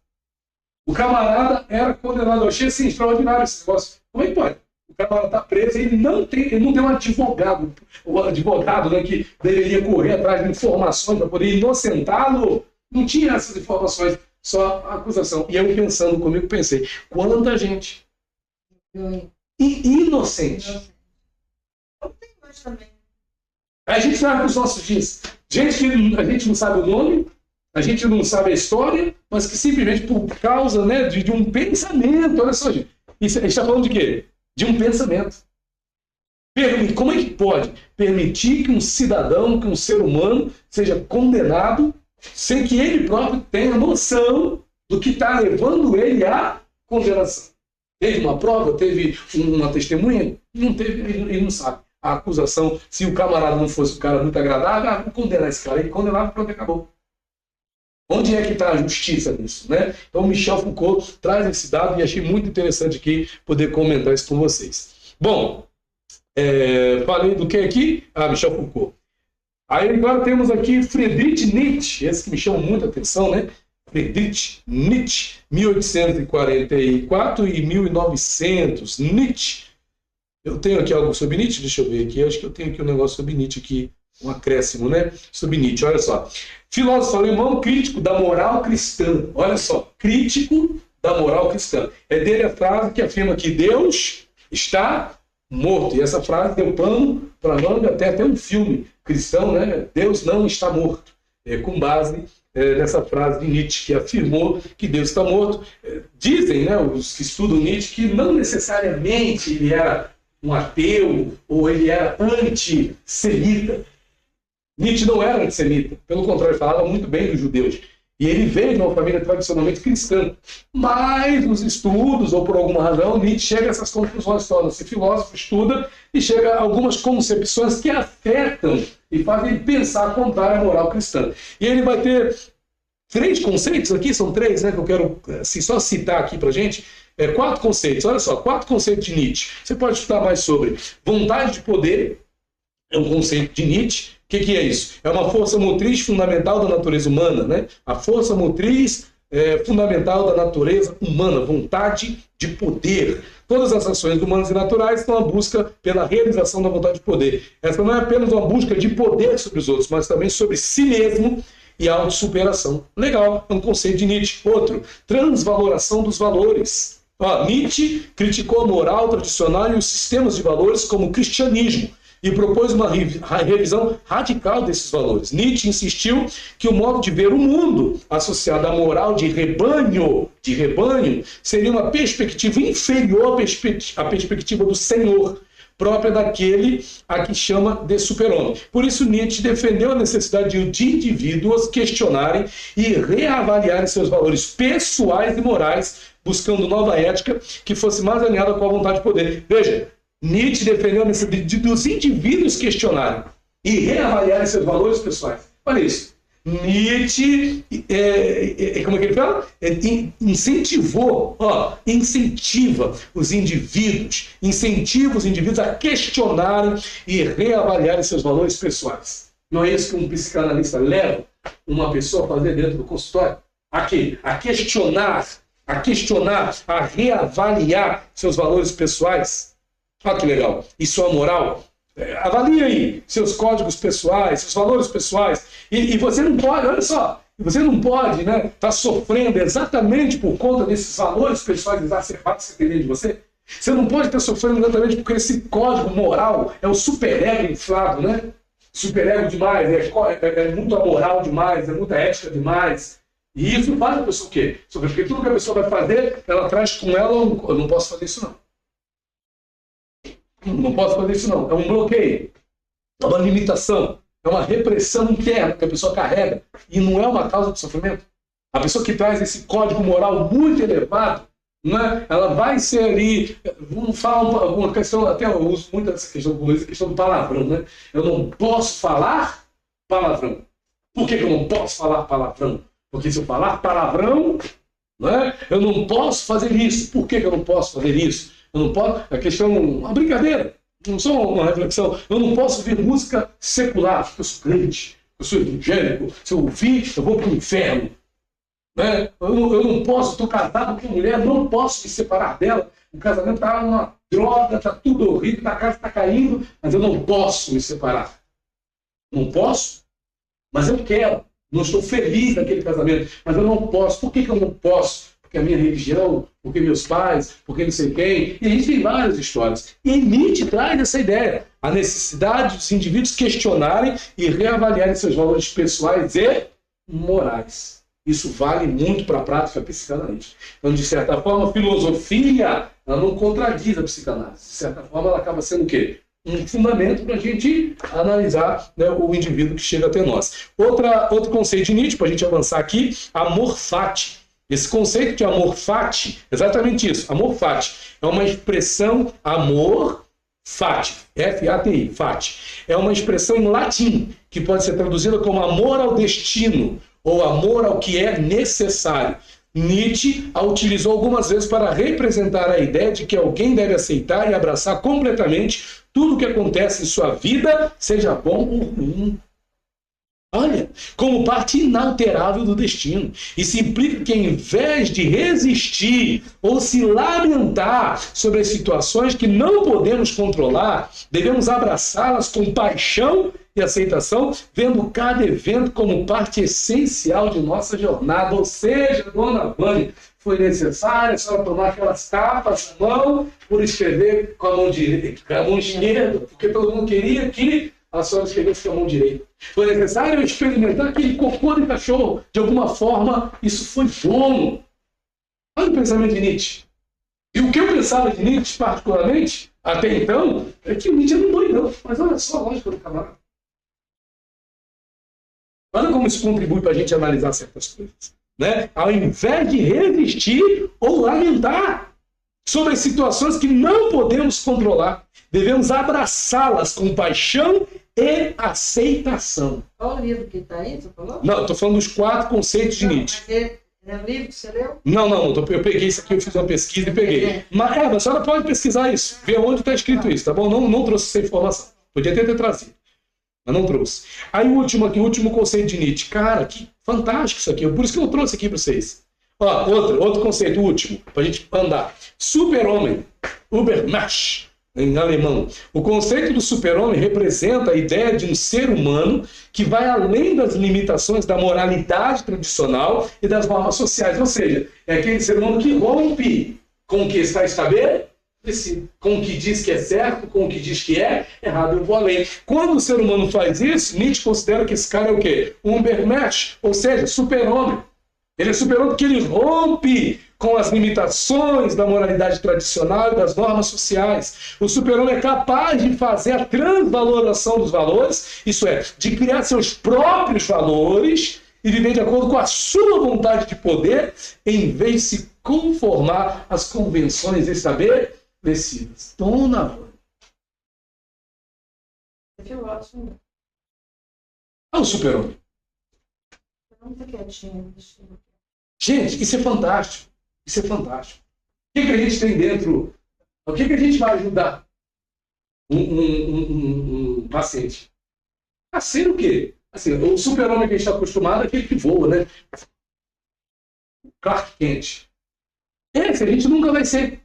O camarada era condenado. Eu achei assim, extraordinário esse negócio. Como é que pode? O camarada está preso e ele não tem um advogado. O advogado, né, que deveria correr atrás de informações para poder inocentá-lo. Não tinha essas informações, só a acusação. E eu pensando comigo, pensei, quanta gente inocente. A gente sabe nos nossos dias. Gente que a gente não sabe o nome, a gente não sabe a história, mas que simplesmente por causa, né, de um pensamento, olha só, gente. Isso, a gente está falando de quê? De um pensamento. Como é que pode permitir que um cidadão, que um ser humano seja condenado sem que ele próprio tenha noção do que está levando ele à condenação? Teve uma prova? Teve uma testemunha? Não teve, ele não sabe. A acusação, se o camarada não fosse um cara muito agradável, vou condenar esse cara. Ele condenava, pronto, acabou. Onde é que está a justiça nisso, né? Então, Michel Foucault traz esse dado e achei muito interessante aqui poder comentar isso com vocês. Bom, falei do que aqui? Michel Foucault. Aí agora temos aqui Friedrich Nietzsche, esse que me chama muita atenção, né? Friedrich Nietzsche, 1844 e 1900. Nietzsche. Eu tenho aqui algo sobre Nietzsche, deixa eu ver aqui. Acho que eu tenho aqui um negócio sobre Nietzsche aqui, um acréscimo, né? Sobre Nietzsche, olha só. Filósofo alemão crítico da moral cristã. Olha só, crítico da moral cristã. É dele a frase que afirma que Deus está morto. E essa frase deu pano para manga, até um filme cristão, né? Deus não está morto. Com base nessa frase de Nietzsche, que afirmou que Deus está morto. Dizem, né, os que estudam Nietzsche, que não necessariamente ele era um ateu ou ele era antissemita. Nietzsche não era antissemita, pelo contrário, falava muito bem dos judeus. E ele veio de uma família tradicionalmente cristã. Mas nos estudos, ou por alguma razão, Nietzsche chega a essas conclusões, torna-se filósofo, estuda e chega a algumas concepções que afetam e fazem ele pensar contrário à moral cristã. E ele vai ter 3 conceitos aqui, são 3, né, que eu quero assim, só citar aqui para a gente. 4 conceitos, olha só, 4 conceitos de Nietzsche. Você pode estudar mais sobre vontade de poder, é um conceito de Nietzsche. O que é isso? É uma força motriz fundamental da natureza humana, né? A força motriz fundamental da natureza humana, vontade de poder. Todas as ações humanas e naturais estão à busca pela realização da vontade de poder. Essa não é apenas uma busca de poder sobre os outros, mas também sobre si mesmo e autossuperação. Legal, é um conceito de Nietzsche. Outro, transvaloração dos valores. Nietzsche criticou a moral tradicional e os sistemas de valores como o cristianismo e propôs uma revisão radical desses valores. Nietzsche insistiu que o modo de ver o mundo associado à moral de rebanho seria uma perspectiva inferior à perspectiva do Senhor, própria daquele a que chama de super-homem. Por isso, Nietzsche defendeu a necessidade de indivíduos questionarem e reavaliarem seus valores pessoais e morais, buscando nova ética que fosse mais alinhada com a vontade de poder. Veja, Nietzsche defendeu a necessidade dos indivíduos questionarem e reavaliarem seus valores pessoais. Olha isso. Nietzsche, como é que ele fala? Incentiva os indivíduos, incentiva os indivíduos a questionarem e reavaliarem seus valores pessoais. Não é isso que um psicanalista leva uma pessoa a fazer dentro do consultório? A quê? A questionar, a reavaliar seus valores pessoais. Olha que legal. E sua moral? Avalie aí seus códigos pessoais, seus valores pessoais. E você não pode, olha só, você não pode tá sofrendo exatamente por conta desses valores pessoais exacerbados que você tem dentro de você. Você não pode estar sofrendo exatamente porque esse código moral é o superego inflado, né? Superego demais, é muito amoral demais, é muita ética demais. E isso faz a pessoa o quê? Porque tudo que a pessoa vai fazer, ela traz com ela, eu não posso fazer isso não. Não posso fazer isso não. É um bloqueio, é uma limitação, é uma repressão interna que a pessoa carrega e não é uma causa de sofrimento. A pessoa que traz esse código moral muito elevado, ela vai ser ali, vamos falar uma questão, até eu uso muito essa questão do palavrão, né? Eu não posso falar palavrão. Por que eu não posso falar palavrão? Porque se eu falar palavrão, eu não posso fazer isso. Por que eu não posso fazer isso? Eu não posso, a questão é uma brincadeira, não só uma reflexão. Eu não posso ouvir música secular, porque eu sou crente, eu sou evangélico. Se eu ouvir, eu vou para o inferno. Eu não posso, estou casado com mulher, não posso me separar dela. O casamento está uma droga, está tudo horrível, a casa está caindo, mas eu não posso me separar. Não posso, mas eu quero. Não estou feliz naquele casamento, mas eu não posso. Por que eu não posso? Porque a minha religião, porque meus pais, porque não sei quem. E a gente tem várias histórias. E Nietzsche traz essa ideia. A necessidade dos indivíduos questionarem e reavaliarem seus valores pessoais e morais. Isso vale muito para a prática psicanalítica. Então, de certa forma, a filosofia ela não contradiz a psicanálise. De certa forma, ela acaba sendo o quê? Um fundamento para a gente analisar o indivíduo que chega até nós. Outro conceito de Nietzsche, para a gente avançar aqui, amor fati. Esse conceito de amor fati, exatamente isso. Amor fati é uma expressão, amor fati, F-A-T-I, fati. É uma expressão em latim, que pode ser traduzida como amor ao destino, ou amor ao que é necessário. Nietzsche a utilizou algumas vezes para representar a ideia de que alguém deve aceitar e abraçar completamente tudo o que acontece em sua vida, seja bom ou ruim. Olha, como parte inalterável do destino. Isso implica que, em vez de resistir ou se lamentar sobre as situações que não podemos controlar, devemos abraçá-las com paixão e aceitação, vendo cada evento como parte essencial de nossa jornada. Ou seja, dona Vânia, foi necessário a senhora tomar aquelas tapas na mão por escrever com a mão direita, com a mão esquerda, porque todo mundo queria que a senhora escrevesse com a mão direita. Foi necessário experimentar aquele cocô de cachorro. De alguma forma, isso foi bom. Olha o pensamento de Nietzsche. E o que eu pensava de Nietzsche, particularmente, até então, é que o Nietzsche era um doidão. Mas olha só a lógica do camarada. Olha como isso contribui para a gente analisar certas coisas. Ao invés de resistir ou lamentar sobre as situações que não podemos controlar, devemos abraçá-las com paixão e aceitação. Qual o livro que está aí, você falou? Não, estou falando dos 4 conceitos de Nietzsche. É um livro que você leu? Não, eu peguei isso aqui, eu fiz uma pesquisa e peguei. Mas a senhora pode pesquisar isso, ver onde está escrito isso, tá bom? Não trouxe essa informação. Podia ter trazido, mas não trouxe. Aí o último conceito de Nietzsche. Cara, que fantástico isso aqui. Por isso que eu trouxe aqui para vocês. Outro conceito, último, para a gente andar. Super-homem, Übermensch, em alemão. O conceito do super-homem representa a ideia de um ser humano que vai além das limitações da moralidade tradicional e das normas sociais. Ou seja, é aquele ser humano que rompe com o que está estabelecido, com o que diz que é certo, com o que diz que é errado. Eu vou além. Quando o ser humano faz isso, Nietzsche considera que esse cara é o quê? Um Übermensch, ou seja, super-homem. Ele é super-homem porque ele rompe com as limitações da moralidade tradicional e das normas sociais. O super-homem é capaz de fazer a transvalorização dos valores, isso é, de criar seus próprios valores e viver de acordo com a sua vontade de poder, em vez de se conformar às convenções estabelecidas. Dona Vânia. Eu gosto. É o super-homem. Muito quietinho. Gente, isso é fantástico. Isso é fantástico. O que a gente tem dentro? O que a gente vai ajudar um paciente? A ser o quê? Assim, o super-homem que a gente está acostumado é aquele que voa, né? Clark Kent. Esse a gente nunca vai ser.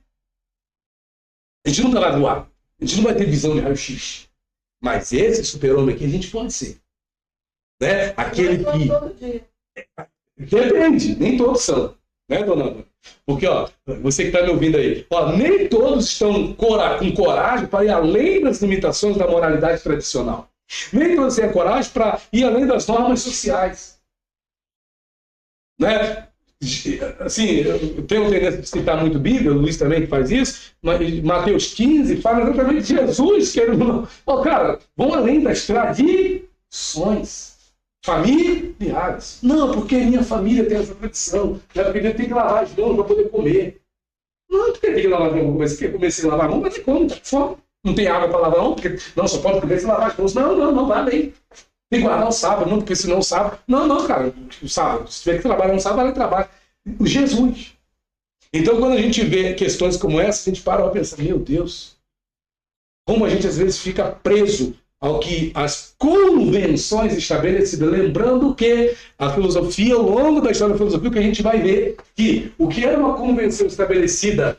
A gente nunca vai voar. A gente não vai ter visão de raio-x. Mas esse super-homem aqui a gente pode ser. Né? Aquele que... Todo dia. Depende, nem todos são. Né, dona Ana? Porque, ó, você que está me ouvindo aí, ó, nem todos estão com coragem para ir além das limitações da moralidade tradicional. Nem todos têm coragem para ir além das normas sociais. Né? Assim, eu tenho tendência de citar muito Bíblia, o Luiz também que faz isso, mas Mateus 15 fala exatamente de Jesus, querendo. Ó, cara, vão além das tradições familiares. Não, porque minha família tem essa tradição, né? Porque ele tem que lavar as mãos para poder comer. Não, porque tem que lavar as mãos, mas se quer comer sem lavar as mãos, mas tem como, tá com fome. Não tem água para lavar, não, porque não, só pode comer sem lavar as mãos. Não, vai além. Tem que guardar o sábado, não, porque senão o sábado. Não, cara, o sábado, se tiver que trabalhar no sábado, vai trabalhar. O Jesus. Então, quando a gente vê questões como essa, a gente para pensar, meu Deus, como a gente às vezes fica preso ao que as convenções estabelecidas, lembrando que a filosofia, ao longo da história da filosofia, que a gente vai ver que o que era uma convenção estabelecida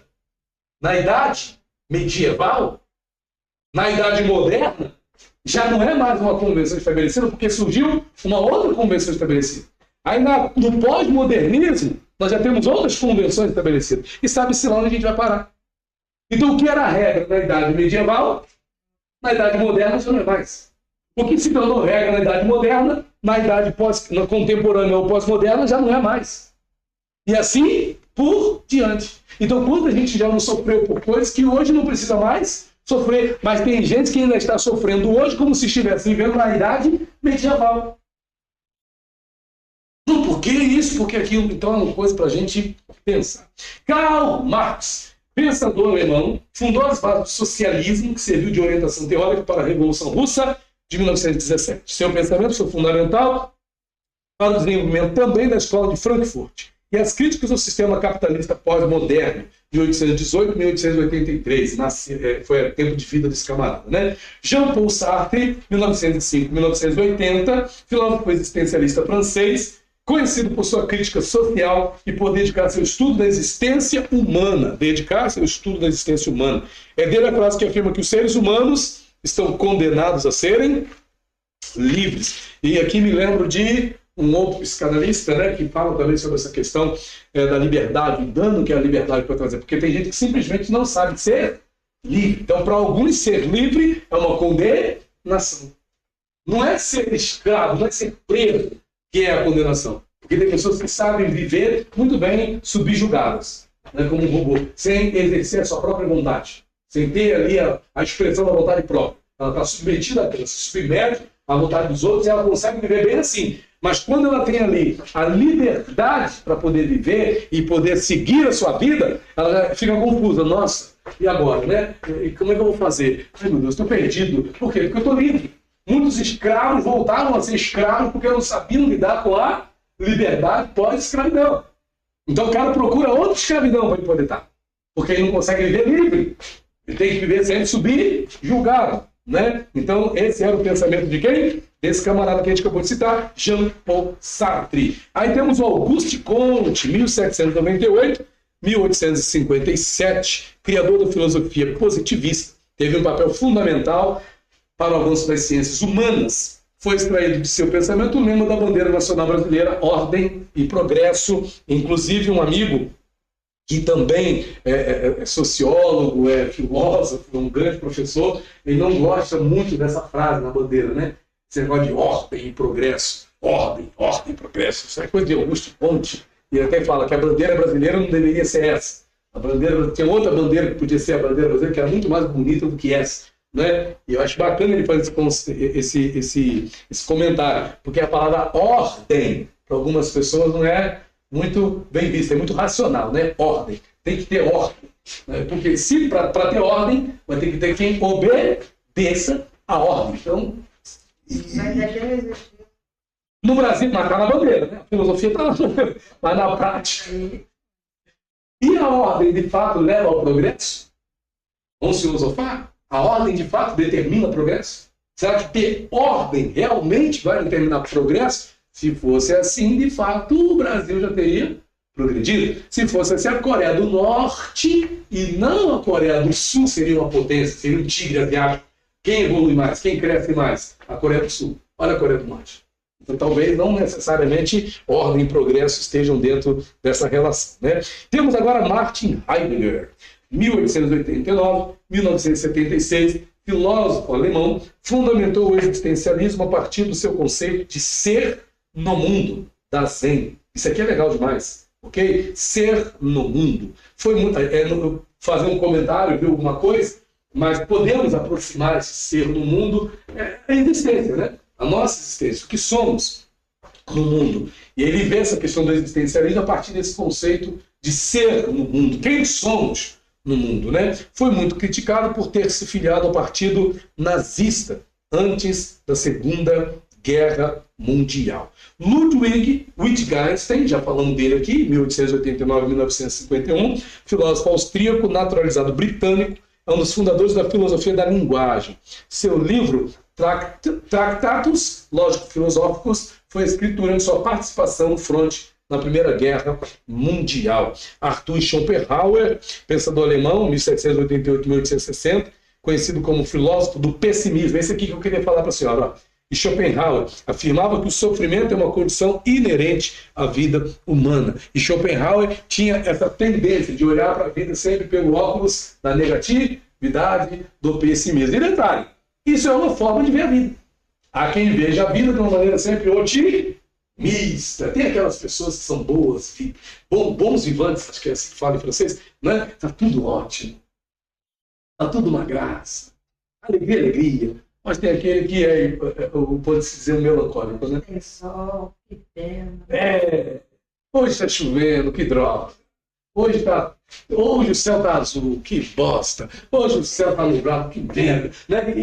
na idade medieval, na idade moderna, já não é mais uma convenção estabelecida, porque surgiu uma outra convenção estabelecida. Aí no pós-modernismo, nós já temos outras convenções estabelecidas. E sabe-se lá onde a gente vai parar. Então, o que era a regra na idade medieval, na idade moderna já não é mais. O que se tornou regra na idade moderna, na idade contemporânea ou pós-moderna, já não é mais. E assim por diante. Então, quando a gente já não sofreu por coisas que hoje não precisa mais sofrer, mas tem gente que ainda está sofrendo hoje como se estivesse vivendo na idade medieval. Não, por que isso? Porque aquilo, então, é uma coisa para a gente pensar. Karl Marx, pensador alemão, fundou as bases do socialismo, que serviu de orientação teórica para a Revolução Russa de 1917. Seu pensamento foi fundamental para o desenvolvimento também da Escola de Frankfurt e as críticas ao sistema capitalista pós-moderno de 1818 a 1883. Foi o tempo de vida desse camarada. Né? Jean-Paul Sartre, 1905-1980, filósofo existencialista francês, conhecido por sua crítica social e por dedicar-se ao estudo da existência humana. Dedicar-se ao estudo da existência humana. É dele a frase que afirma que os seres humanos estão condenados a serem livres. E aqui me lembro de um outro psicanalista, né, que fala também sobre essa questão da liberdade, o dano que a liberdade pode trazer. Porque tem gente que simplesmente não sabe ser livre. Então, para alguns, ser livre é uma condenação. Não é ser escravo, não é ser preso que é a condenação. Porque tem pessoas que sabem viver muito bem subjugadas, né, como um robô, sem exercer a sua própria vontade, sem ter ali a expressão da vontade própria. Ela está submetida, ela se submete à vontade dos outros e ela consegue viver bem assim. Mas quando ela tem ali a liberdade para poder viver e poder seguir a sua vida, ela fica confusa. Nossa, e agora, né? E como é que eu vou fazer? Ai, meu Deus, estou perdido. Por quê? Porque eu estou livre. Muitos escravos voltaram a ser escravos porque não sabiam lidar com a liberdade pós-escravidão. Então o cara procura outra escravidão para ele poder estar. Porque ele não consegue viver livre. Ele tem que viver sempre subjugado. Né? Então esse era o pensamento de quem? Desse camarada que a gente acabou de citar, Jean-Paul Sartre. Aí temos o Auguste Comte, 1798-1857, criador da filosofia positivista. Teve um papel fundamental para o avanço das ciências humanas. Foi extraído de seu pensamento o lema da bandeira nacional brasileira, ordem e progresso. Inclusive um amigo que também é sociólogo, é filósofo, é um grande professor, ele não gosta muito dessa frase na bandeira, né? Esse negócio de ordem e progresso. Ordem e progresso. Isso é coisa de Auguste Comte. E ele até fala que a bandeira brasileira não deveria ser essa. A bandeira, tinha outra bandeira que podia ser a bandeira brasileira, que era muito mais bonita do que essa. Né? E eu acho bacana ele fazer esse comentário, porque a palavra ordem, para algumas pessoas, não é muito bem vista, é muito racional, né? Ordem. Tem que ter ordem. Né? Porque se para ter ordem, vai ter que ter quem obedeça a ordem. Então, No Brasil, mas está na bandeira, né? A filosofia está na bandeira, mas na prática. E a ordem, de fato, leva ao progresso? Vamos filosofar? A ordem, de fato, determina o progresso? Será que ter ordem realmente vai determinar o progresso? Se fosse assim, de fato, o Brasil já teria progredido. Se fosse assim, a Coreia do Norte e não a Coreia do Sul seria uma potência, seria um tigre asiático. Quem evolui mais? Quem cresce mais? A Coreia do Sul. Olha a Coreia do Norte. Então, talvez não necessariamente ordem e progresso estejam dentro dessa relação, né? Temos agora Martin Heidegger, 1889-1976, filósofo alemão, fundamentou o existencialismo a partir do seu conceito de ser no mundo, da Zen. Isso aqui é legal demais, ok? Ser no mundo. Foi muito, fazer um comentário, viu alguma coisa, mas podemos aproximar esse ser no mundo, a existência, né? A nossa existência, o que somos no mundo. E ele vê essa questão do existencialismo a partir desse conceito de ser no mundo. Quem somos no mundo, né? Foi muito criticado por ter se filiado ao partido nazista antes da Segunda Guerra Mundial. Ludwig Wittgenstein, já falamos dele aqui, 1889-1951, filósofo austríaco, naturalizado britânico, é um dos fundadores da filosofia da linguagem. Seu livro Tractatus Lógico-Filosóficos foi escrito durante sua participação no fronte na Primeira Guerra Mundial. Arthur Schopenhauer, pensador alemão, 1788-1860, conhecido como filósofo do pessimismo. Esse aqui que eu queria falar para a senhora. Ó. E Schopenhauer afirmava que o sofrimento é uma condição inerente à vida humana. E Schopenhauer tinha essa tendência de olhar para a vida sempre pelo óculos da negatividade, do pessimismo. E detalhe, isso é uma forma de ver a vida. Há quem veja a vida de uma maneira sempre otimista. Tem aquelas pessoas que são boas, bons vivantes, acho que é assim que fala em francês, né? Está tudo ótimo. Está tudo uma graça. Alegria, alegria. Mas tem aquele que pode-se dizer, melancólico, né? Tem sol, que pena. Hoje está chovendo, que droga. Hoje o céu está azul, que bosta. Hoje o céu está nublado, que merda. Né?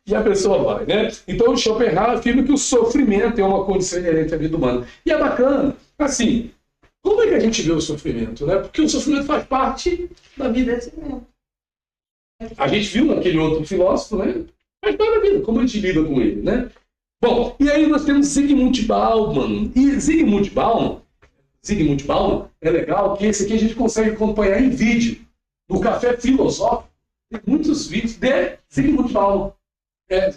E a pessoa vai, né? Então o Schopenhauer afirma que o sofrimento é uma condição inerente à vida humana. E é bacana. Assim, como é que a gente vê o sofrimento, né? Porque o sofrimento faz parte da vida. A gente viu naquele outro filósofo, né? Faz parte da vida, como a gente lida com ele, né? Bom, e aí nós temos Zygmunt Bauman. E Zygmunt Bauman é legal que esse aqui a gente consegue acompanhar em vídeo. No Café Filosófico, tem muitos vídeos de Zygmunt Bauman.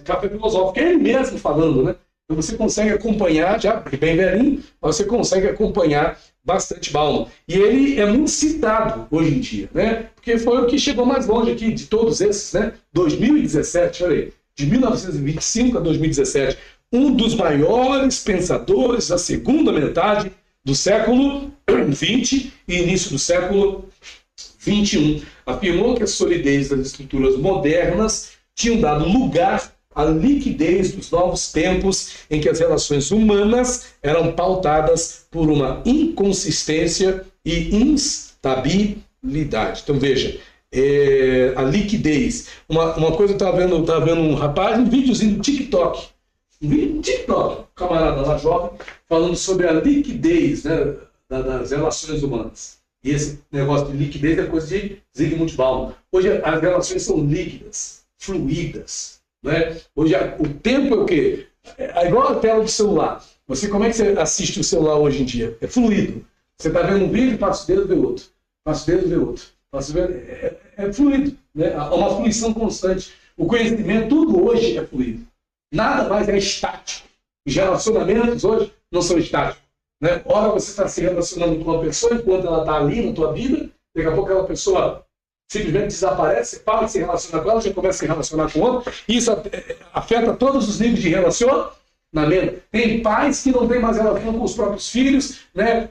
Café Filosófico, é ele mesmo falando, né? Então você consegue acompanhar, já bem velhinho, mas você consegue acompanhar bastante Bauman. E ele é muito citado hoje em dia, né? Porque foi o que chegou mais longe aqui de todos esses, né? 2017, olha aí, de 1925 a 2017, um dos maiores pensadores da segunda metade do século XX e início do século XXI. Afirmou que a solidez das estruturas modernas tinham dado lugar à liquidez dos novos tempos em que as relações humanas eram pautadas por uma inconsistência e instabilidade. Então veja, a liquidez. Uma coisa, eu estava vendo um rapaz, um videozinho do TikTok, um camarada lá jovem, falando sobre a liquidez, né, das relações humanas. E esse negócio de liquidez é coisa de Zygmunt Bauman. Hoje as relações são líquidas, fluídas. Né? Hoje o tempo é o quê? É igual a tela do celular. Como é que você assiste o celular hoje em dia? É fluido. Você está vendo um vídeo, passa o dedo, vê outro. Passa o dedo, vê outro. É fluido. Né? É uma fluição constante. O conhecimento, tudo hoje é fluido. Nada mais é estático. Os relacionamentos hoje não são estáticos. Né? Ora você está se relacionando com uma pessoa enquanto ela está ali na tua vida, daqui a pouco aquela pessoa simplesmente desaparece, para de se relacionar com ela, já começa a se relacionar com outra. Isso afeta todos os níveis de relacionamento. Tem pais que não têm mais relação com os próprios filhos, né?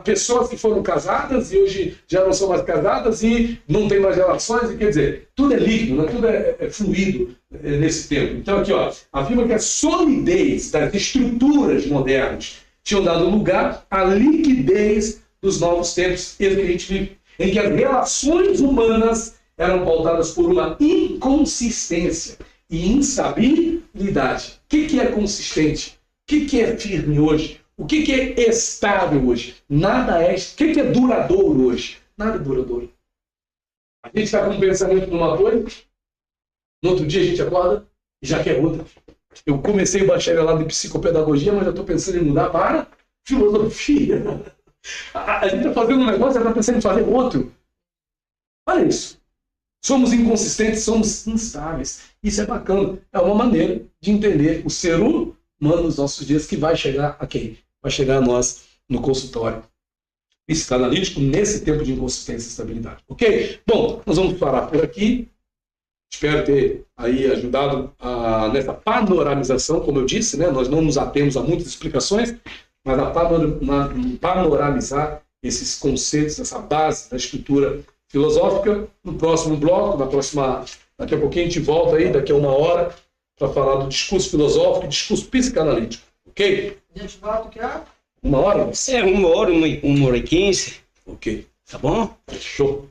Pessoas que foram casadas e hoje já não são mais casadas e não têm mais relações. E, quer dizer, tudo é líquido, né? Tudo é fluido nesse tempo. Então aqui, ó, afirma que a solidez das estruturas modernas tinham dado lugar à liquidez dos novos tempos que a gente vive, em que as relações humanas eram pautadas por uma inconsistência e instabilidade. O que é consistente? O que é firme hoje? O que é estável hoje? Nada é. O que é duradouro hoje? Nada é duradouro. A gente está com um pensamento numa coisa, no outro dia a gente acorda e já quer outra. Eu comecei o bacharelado em psicopedagogia, mas já estou pensando em mudar para filosofia. A gente está fazendo um negócio, já está pensando em fazer outro. Olha isso. Somos inconsistentes, somos instáveis. Isso é bacana. É uma maneira de entender o ser humano nos nossos dias, que vai chegar a quem? Vai chegar a nós no consultório psicanalítico nesse tempo de inconsistência e estabilidade. Ok? Bom, nós vamos parar por aqui. Espero ter aí ajudado nessa panoramização, como eu disse, né? Nós não nos atemos a muitas explicações, mas a panoramizar esses conceitos, essa base da estrutura filosófica. No próximo bloco, daqui a pouquinho a gente volta aí, daqui a 1 hora, para falar do discurso filosófico e discurso psicanalítico. Ok? A gente volta aqui, ó. 1 hora? 1 hora, 1 hora e 15. Ok. Tá bom? Show.